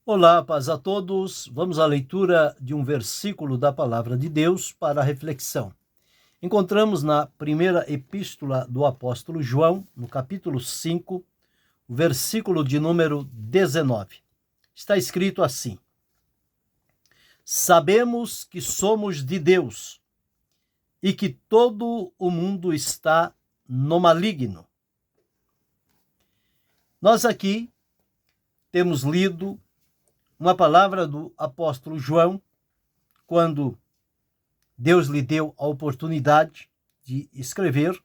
Olá, paz a todos. Vamos à leitura de um versículo da Palavra de Deus para a reflexão. Encontramos na primeira epístola do apóstolo João, no capítulo 5, o versículo de número 19. Está escrito assim: Sabemos que somos de Deus e que todo o mundo está no maligno. Nós aqui temos lido uma palavra do apóstolo João, quando Deus lhe deu a oportunidade de escrever,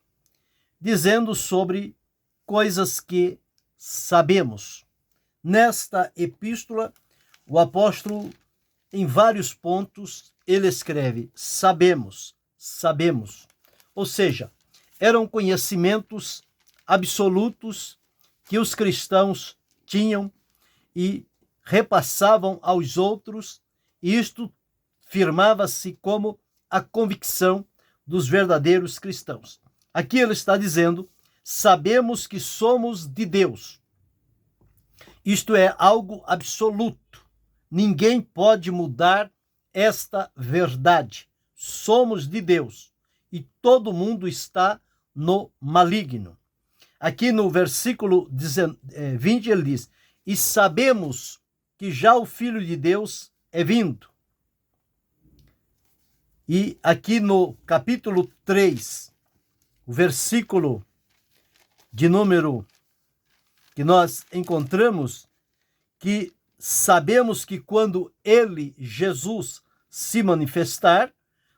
dizendo sobre coisas que sabemos. Nesta epístola, o apóstolo, em vários pontos, ele escreve sabemos, sabemos. Ou seja, eram conhecimentos absolutos que os cristãos tinham e repassavam aos outros, e isto firmava-se como a convicção dos verdadeiros cristãos. Aqui ele está dizendo: sabemos que somos de Deus. Isto é algo absoluto. Ninguém pode mudar esta verdade. Somos de Deus e todo mundo está no maligno. Aqui no versículo 20 ele diz: e sabemos que já o Filho de Deus é vindo. E aqui no capítulo 3, o versículo de número que nós encontramos, que sabemos que quando ele, Jesus, se manifestar,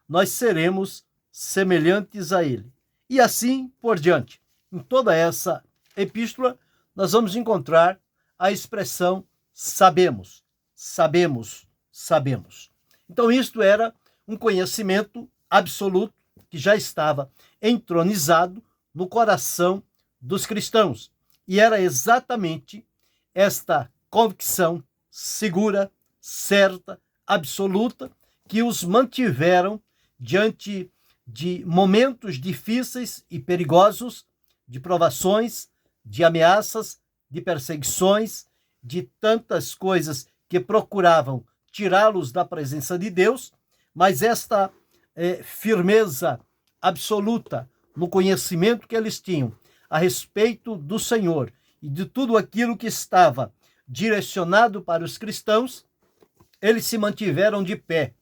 nós seremos semelhantes a ele. E assim por diante. Em toda essa epístola, nós vamos encontrar a expressão sabemos, sabemos, sabemos. Então isto era um conhecimento absoluto que já estava entronizado no coração dos cristãos. E era exatamente esta convicção segura, certa, absoluta, que os mantiveram diante de momentos difíceis e perigosos, de provações, de ameaças, de perseguições, de tantas coisas que procuravam tirá-los da presença de Deus, mas esta firmeza absoluta no conhecimento que eles tinham a respeito do Senhor e de tudo aquilo que estava direcionado para os cristãos, eles se mantiveram de pé,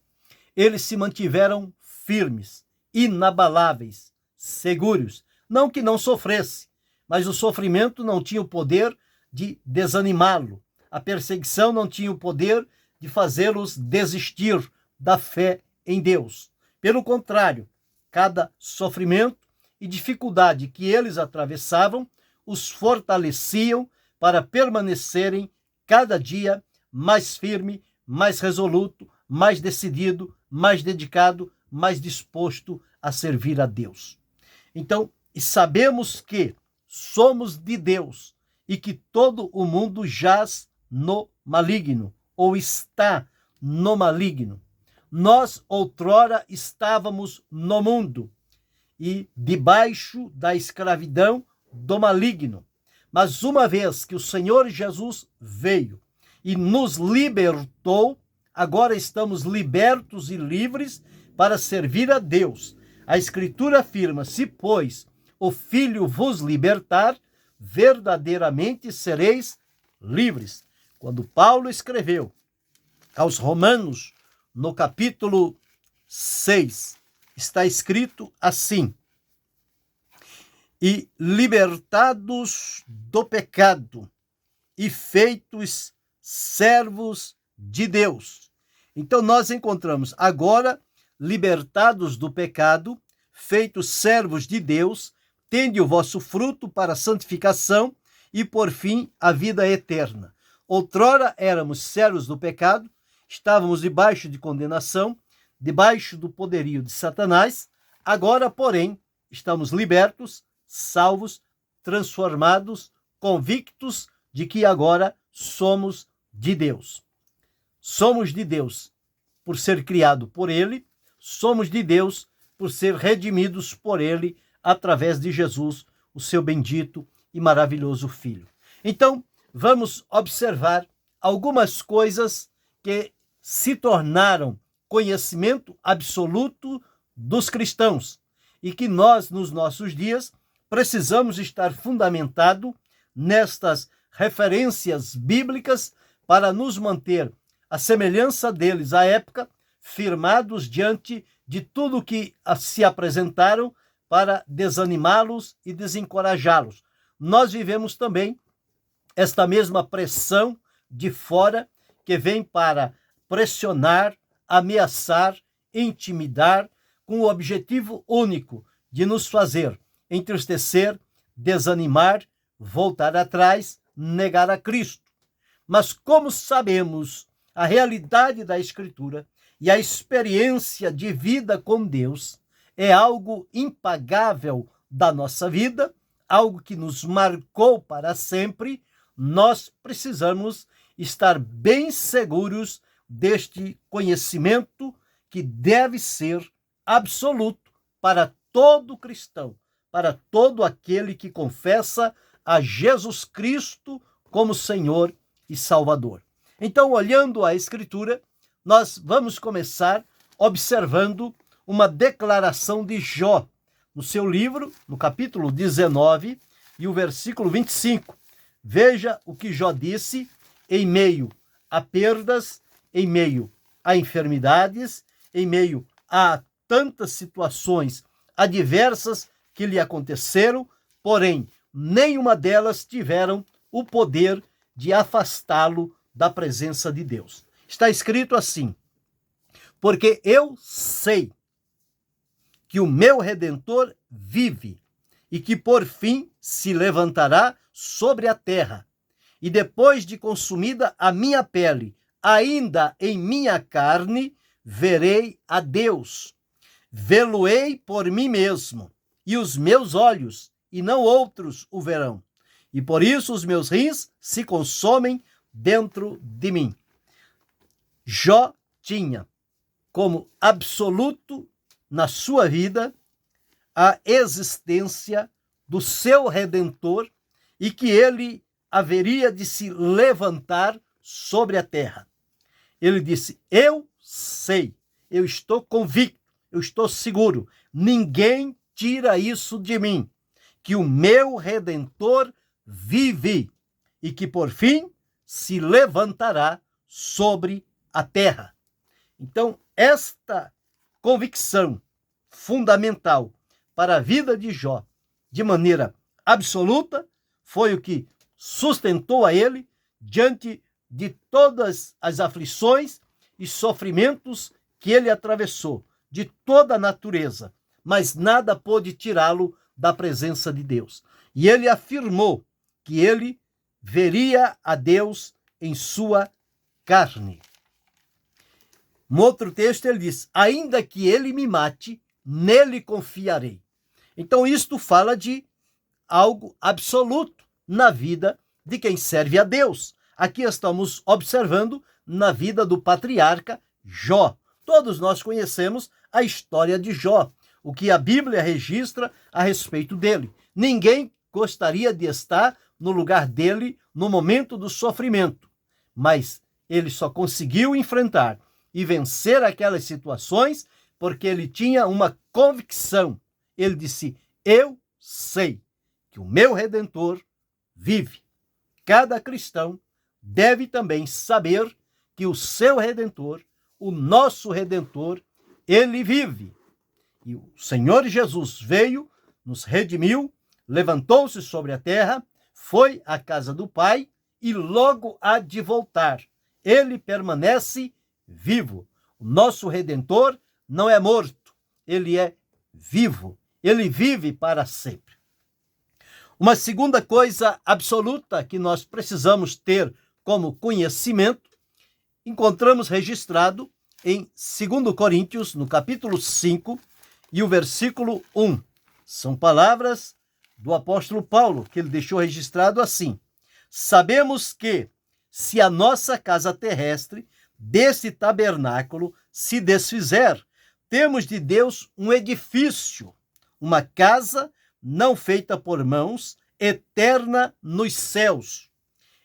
eles se mantiveram firmes, inabaláveis, seguros. Não que não sofresse, mas o sofrimento não tinha o poder de desanimá-lo. A perseguição não tinha o poder de fazê-los desistir da fé em Deus. Pelo contrário, cada sofrimento e dificuldade que eles atravessavam os fortaleciam para permanecerem cada dia mais firme, mais resoluto, mais decidido, mais dedicado, mais disposto a servir a Deus. Então, e sabemos que somos de Deus e que todo o mundo jaz no maligno, ou está no maligno. Nós outrora estávamos no mundo e debaixo da escravidão do maligno. Mas uma vez que o Senhor Jesus veio e nos libertou, agora estamos libertos e livres para servir a Deus. A Escritura afirma: se, pois, o Filho vos libertar, verdadeiramente sereis livres. Quando Paulo escreveu aos Romanos, no capítulo 6, está escrito assim: e libertados do pecado e feitos servos de Deus. Então nós encontramos agora libertados do pecado, feitos servos de Deus, tende o vosso fruto para a santificação e, por fim, a vida eterna. Outrora éramos servos do pecado, estávamos debaixo de condenação, debaixo do poderio de Satanás. Agora, porém, estamos libertos, salvos, transformados, convictos de que agora somos de Deus. Somos de Deus por ser criado por Ele, somos de Deus por ser redimidos por Ele através de Jesus, o seu bendito e maravilhoso Filho. Então, vamos observar algumas coisas que se tornaram conhecimento absoluto dos cristãos e que nós, nos nossos dias, precisamos estar fundamentado nestas referências bíblicas para nos manter à semelhança deles à época, firmados diante de tudo que se apresentaram para desanimá-los e desencorajá-los. Nós vivemos também esta mesma pressão de fora que vem para pressionar, ameaçar, intimidar, com o objetivo único de nos fazer entristecer, desanimar, voltar atrás, negar a Cristo. Mas como sabemos a realidade da Escritura e a experiência de vida com Deus é algo impagável da nossa vida, algo que nos marcou para sempre, nós precisamos estar bem seguros deste conhecimento que deve ser absoluto para todo cristão, para todo aquele que confessa a Jesus Cristo como Senhor e Salvador. Então, olhando a Escritura, nós vamos começar observando uma declaração de Jó, no seu livro, no capítulo 19 e o versículo 25. Veja o que Jó disse em meio a perdas, em meio a enfermidades, em meio a tantas situações adversas que lhe aconteceram, porém, nenhuma delas tiveram o poder de afastá-lo da presença de Deus. Está escrito assim: porque eu sei que o meu Redentor vive e que por fim se levantará sobre a terra. E depois de consumida a minha pele, ainda em minha carne, verei a Deus. Vê-lo-ei por mim mesmo, e os meus olhos, e não outros, o verão. E por isso os meus rins se consomem dentro de mim. Jó tinha como absoluto na sua vida a existência do seu Redentor e que ele haveria de se levantar sobre a terra. Ele disse: eu sei, eu estou convicto, eu estou seguro, ninguém tira isso de mim, que o meu Redentor vive e que por fim se levantará sobre a terra. Então, esta convicção fundamental para a vida de Jó, de maneira absoluta, foi o que sustentou a ele diante de todas as aflições e sofrimentos que ele atravessou, de toda a natureza, mas nada pôde tirá-lo da presença de Deus. E ele afirmou que ele veria a Deus em sua carne. No outro texto ele diz: ainda que ele me mate, nele confiarei. Então isto fala de algo absoluto na vida de quem serve a Deus. Aqui estamos observando na vida do patriarca Jó. Todos nós conhecemos a história de Jó, o que a Bíblia registra a respeito dele. Ninguém gostaria de estar no lugar dele no momento do sofrimento, mas ele só conseguiu enfrentar e vencer aquelas situações porque ele tinha uma convicção. Ele disse: eu sei que o meu Redentor vive. Cada cristão deve também saber que o seu Redentor, o nosso Redentor, ele vive. E o Senhor Jesus veio, nos redimiu, levantou-se sobre a terra, foi à casa do Pai e logo há de voltar. Ele permanece vivo. O nosso Redentor não é morto, ele é vivo. Ele vive para sempre. Uma segunda coisa absoluta que nós precisamos ter como conhecimento, encontramos registrado em 2 Coríntios, no capítulo 5 e o versículo 1. São palavras do apóstolo Paulo, que ele deixou registrado assim: sabemos que, se a nossa casa terrestre desse tabernáculo se desfizer, temos de Deus um edifício, uma casa não feita por mãos, eterna nos céus.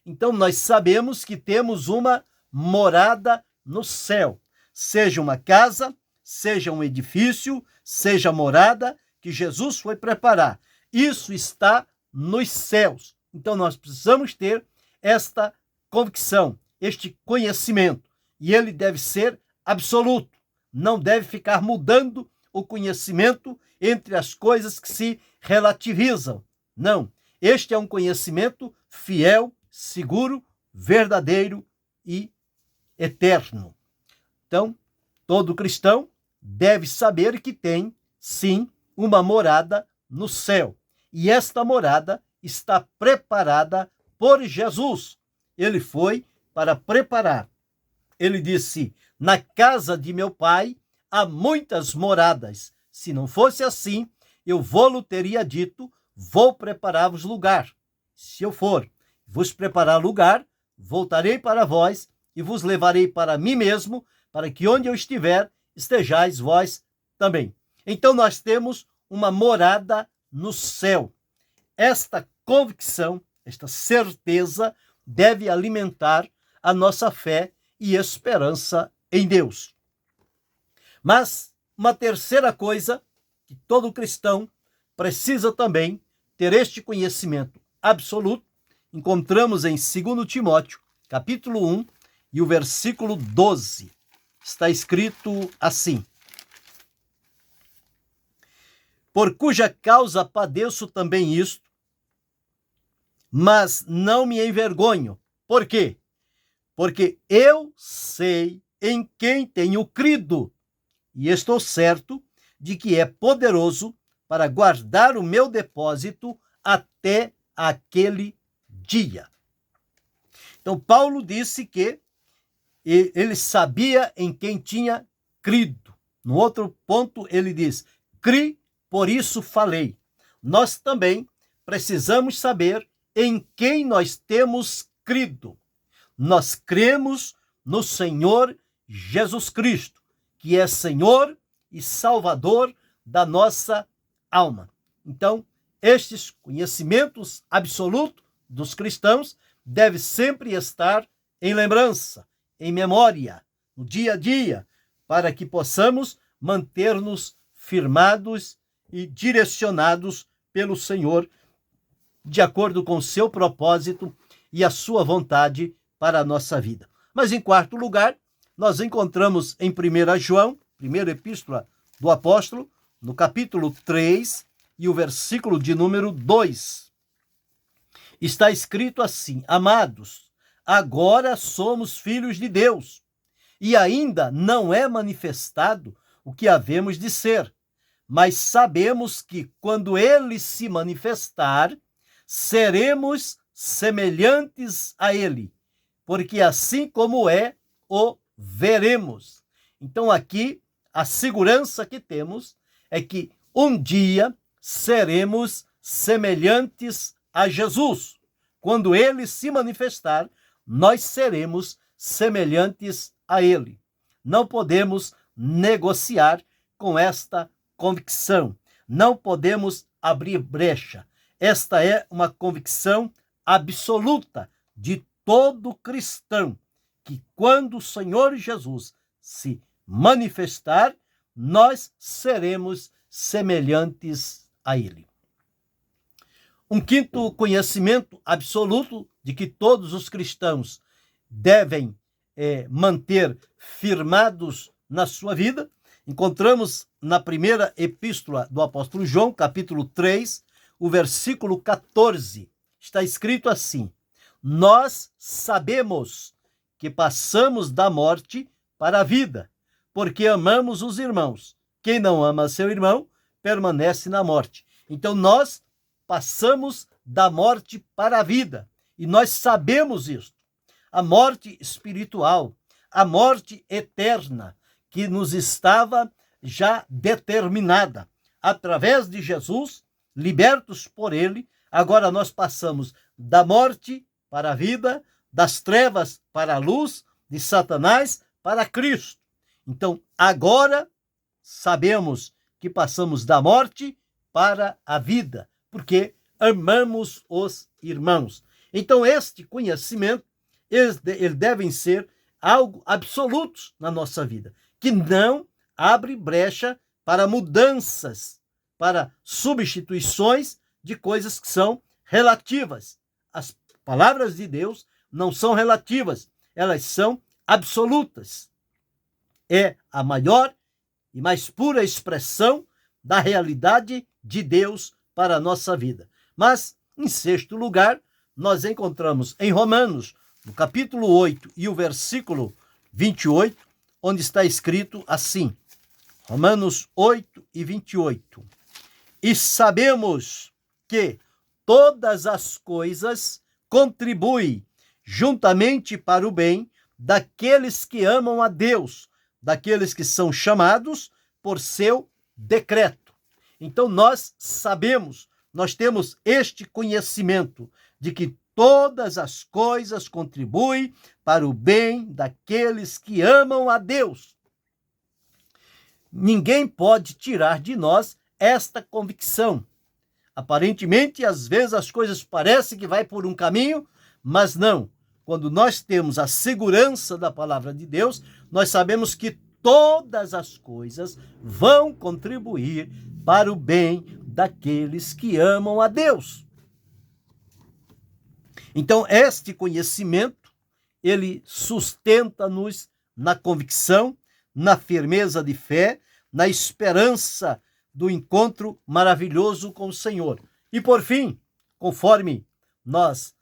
Então nós sabemos que temos uma morada no céu, seja uma casa, seja um edifício, seja morada que Jesus foi preparar. Isso está nos céus. Então nós precisamos ter esta convicção, este conhecimento, e ele deve ser absoluto. Não deve ficar mudando o conhecimento entre as coisas que se relativizam. Não. Este é um conhecimento fiel, seguro, verdadeiro e eterno. Então, todo cristão deve saber que tem, sim, uma morada no céu. E esta morada está preparada por Jesus. Ele foi para preparar. Ele disse: na casa de meu pai há muitas moradas. Se não fosse assim, eu vou-lhe teria dito: vou preparar-vos lugar. Se eu for vos preparar lugar, voltarei para vós e vos levarei para mim mesmo, para que onde eu estiver, estejais vós também. Então nós temos uma morada no céu. Esta convicção, esta certeza deve alimentar a nossa fé e esperança em Deus. Mas uma terceira coisa que todo cristão precisa também ter este conhecimento absoluto, encontramos em 2 Timóteo, capítulo 1, e o versículo 12. Está escrito assim: por cuja causa padeço também isto, mas não me envergonho. Por quê? Porque eu sei em quem tenho crido, e estou certo de que é poderoso para guardar o meu depósito até aquele dia. Então, Paulo disse que ele sabia em quem tinha crido. No outro ponto, ele diz: cri, por isso falei. Nós também precisamos saber em quem nós temos crido. Nós cremos no Senhor Jesus Cristo, que é Senhor e Salvador da nossa alma. Então, estes conhecimentos absolutos dos cristãos devem sempre estar em lembrança, em memória, no dia a dia, para que possamos manter-nos firmados e direcionados pelo Senhor, de acordo com o seu propósito e a sua vontade para a nossa vida. Mas em quarto lugar, nós encontramos em 1 João, primeira epístola do apóstolo, no capítulo 3 e o versículo de número 2. Está escrito assim: amados, agora somos filhos de Deus, e ainda não é manifestado o que havemos de ser, mas sabemos que quando ele se manifestar, seremos semelhantes a ele, porque assim como é, o veremos. Então aqui a segurança que temos é que um dia seremos semelhantes a Jesus. Quando ele se manifestar, nós seremos semelhantes a ele. Não podemos negociar com esta convicção. Não podemos abrir brecha. Esta é uma convicção absoluta de todo cristão, que quando o Senhor Jesus se manifestar, nós seremos semelhantes a ele. Um quinto conhecimento absoluto de que todos os cristãos devem manter firmados na sua vida, encontramos na primeira epístola do apóstolo João, capítulo 3, o versículo 14. Está escrito assim: nós sabemos que passamos da morte para a vida, porque amamos os irmãos. Quem não ama seu irmão, permanece na morte. Então nós passamos da morte para a vida, e nós sabemos isto. A morte espiritual, a morte eterna, que nos estava já determinada. Através de Jesus, libertos por ele, agora nós passamos da morte para a vida, das trevas para a luz, de Satanás para Cristo. Então, agora sabemos que passamos da morte para a vida, porque amamos os irmãos. Então, este conhecimento, eles devem ser algo absolutos na nossa vida, que não abre brecha para mudanças, para substituições de coisas que são relativas. As palavras de Deus não são relativas, elas são absolutas. É a maior e mais pura expressão da realidade de Deus para a nossa vida. Mas, em sexto lugar, nós encontramos em Romanos, no capítulo 8 e o versículo 28, onde está escrito assim, Romanos 8 e 28. E sabemos que todas as coisas contribuem juntamente para o bem daqueles que amam a Deus, daqueles que são chamados por seu decreto. Então nós sabemos, nós temos este conhecimento de que todas as coisas contribuem para o bem daqueles que amam a Deus. Ninguém pode tirar de nós esta convicção. Aparentemente, às vezes as coisas parecem que vai por um caminho, mas não. Quando nós temos a segurança da palavra de Deus, nós sabemos que todas as coisas vão contribuir para o bem daqueles que amam a Deus. Então, este conhecimento, ele sustenta-nos na convicção, na firmeza de fé, na esperança do encontro maravilhoso com o Senhor. E por fim, conforme nós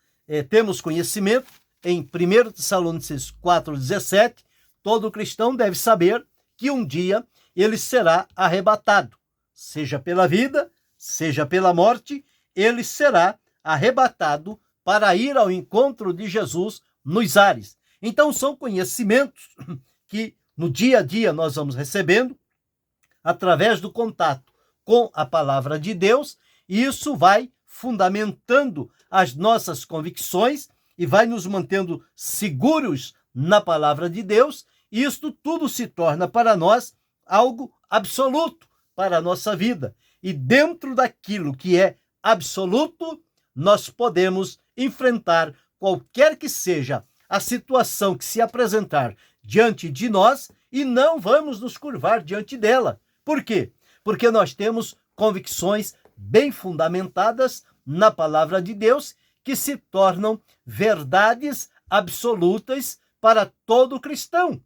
temos conhecimento, em 1 Tessalonicenses 4,17, todo cristão deve saber que um dia ele será arrebatado, seja pela vida, seja pela morte, ele será arrebatado para ir ao encontro de Jesus nos ares. Então são conhecimentos que no dia a dia nós vamos recebendo através do contato com a palavra de Deus, e isso vai fundamentando as nossas convicções e vai nos mantendo seguros na palavra de Deus, e isto tudo se torna para nós algo absoluto para a nossa vida. E dentro daquilo que é absoluto, nós podemos enfrentar qualquer que seja a situação que se apresentar diante de nós e não vamos nos curvar diante dela. Por quê? Porque nós temos convicções bem fundamentadas na palavra de Deus que se tornam verdades absolutas para todo cristão.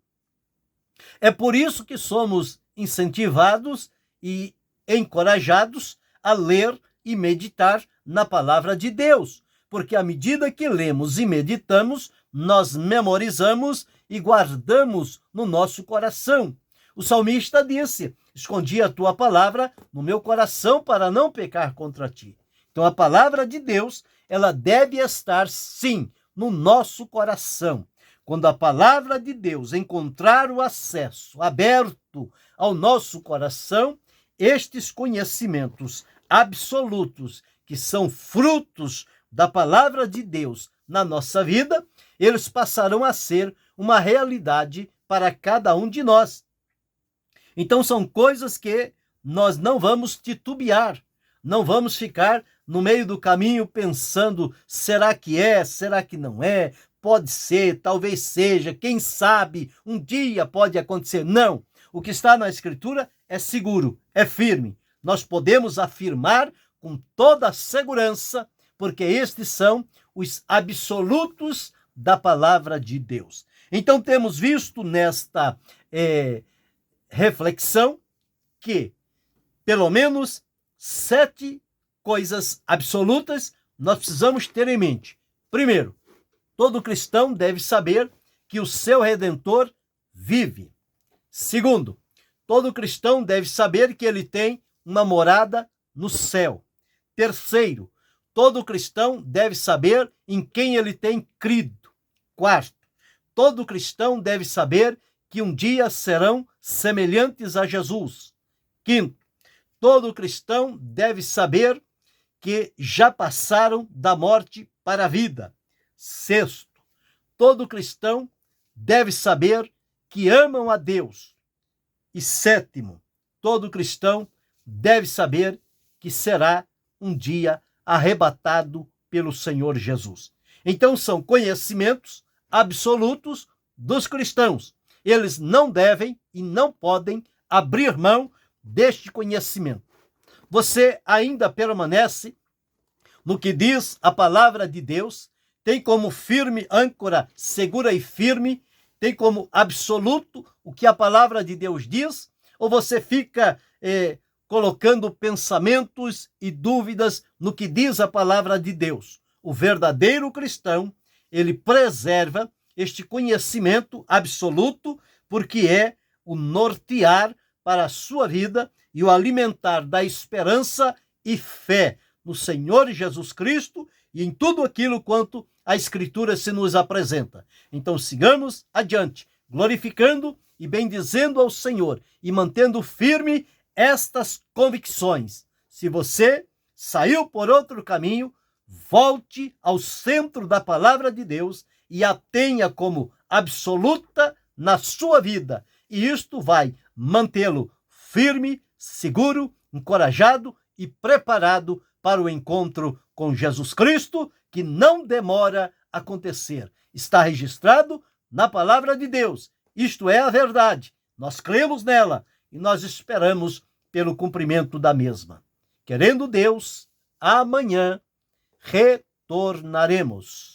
É por isso que somos incentivados e encorajados a ler e meditar na palavra de Deus, porque à medida que lemos e meditamos, nós memorizamos e guardamos no nosso coração. O salmista disse: escondi a tua palavra no meu coração para não pecar contra ti. Então a palavra de Deus, ela deve estar sim no nosso coração. Quando a palavra de Deus encontrar o acesso aberto ao nosso coração, estes conhecimentos absolutos que são frutos da palavra de Deus na nossa vida, eles passarão a ser uma realidade para cada um de nós. Então são coisas que nós não vamos titubear, não vamos ficar no meio do caminho pensando, será que é, será que não é, pode ser, talvez seja, quem sabe, um dia pode acontecer. Não, o que está na Escritura é seguro, é firme. Nós podemos afirmar com toda a segurança, porque estes são os absolutos da palavra de Deus. Então temos visto nesta reflexão que pelo menos 7 coisas absolutas nós precisamos ter em mente. Primeiro, todo cristão deve saber que o seu Redentor vive. Segundo, todo cristão deve saber que ele tem uma morada no céu. Terceiro, todo cristão deve saber em quem ele tem crido. Quarto, todo cristão deve saber que um dia serão semelhantes a Jesus. Quinto, todo cristão deve saber que já passaram da morte para a vida. Sexto, todo cristão deve saber que amam a Deus. E sétimo, todo cristão deve saber que será um dia arrebatado pelo Senhor Jesus. Então são conhecimentos absolutos dos cristãos. Eles não devem e não podem abrir mão deste conhecimento. Você ainda permanece no que diz a palavra de Deus, tem como firme âncora, segura e firme, tem como absoluto o que a palavra de Deus diz, ou você fica colocando pensamentos e dúvidas no que diz a palavra de Deus? O verdadeiro cristão, ele preserva este conhecimento absoluto, porque é o nortear para a sua vida e o alimentar da esperança e fé no Senhor Jesus Cristo e em tudo aquilo quanto a Escritura se nos apresenta. Então sigamos adiante, glorificando e bendizendo ao Senhor e mantendo firme estas convicções. Se você saiu por outro caminho, volte ao centro da palavra de Deus e a tenha como absoluta na sua vida. E isto vai mantê-lo firme, seguro, encorajado e preparado para o encontro com Jesus Cristo, que não demora a acontecer. Está registrado na palavra de Deus. Isto é a verdade. Nós cremos nela e nós esperamos pelo cumprimento da mesma. Querendo Deus, amanhã retornaremos.